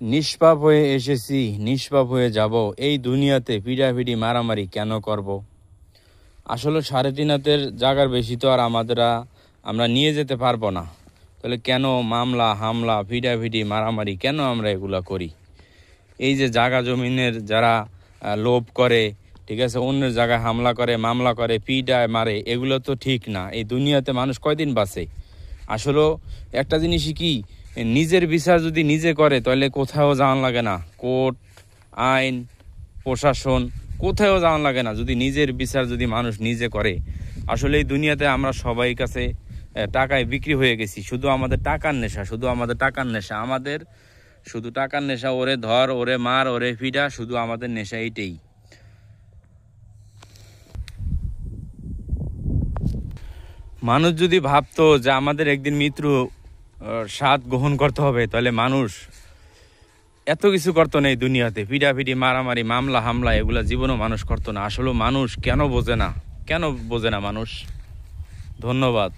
নিষ্পাপ হয়ে এসেছি, নিষ্পাপ হয়ে যাব। এই দুনিয়াতে পিটাপিটি মারামারি কেন করব? আসলে 3.5 হাতের জায়গার বেশি তো আর আমরা নিয়ে যেতে পারবো না। তাহলে কেন মামলা হামলা পিটাপিটি মারামারি কেন আমরা এগুলা করি? এই যে জায়গা জমিনের যারা লোভ করে, ঠিক আছে, অন্যের জায়গায় হামলা করে, মামলা করে, পিটায় মারে, এগুলো তো ঠিক না। এই দুনিয়াতে মানুষ কয়দিন বাঁচে? আসলে একটা জিনিসই কি, নিজের বিচার যদি নিজে করে তাহলে কোথাও যাওয়ান লাগে না। কোর্ট, আইন, প্রশাসন, কোথাও যাওয়ান লাগে না যদি নিজের বিচার যদি মানুষ নিজে করে। আসলে এই দুনিয়াতে আমরা সবাই কাছে টাকায় বিক্রি হয়ে গেছি। শুধু আমাদের টাকার নেশা, আমাদের শুধু টাকার নেশা। ওরে ধর, ওরে মার, ওরে পিটা, শুধু আমাদের নেশা এইটাই। মানুষ যদি ভাবতো যে আমাদের একদিন মৃত্যু স্বাদ গ্রহণ করতে হবে, তাহলে মানুষ এত কিছু করতো না। এই দুনিয়াতে পিটাপিটি মারামারি মামলা হামলা এগুলা জীবনও মানুষ করতো না। আসলে মানুষ কেন বোঝে না মানুষ? ধন্যবাদ।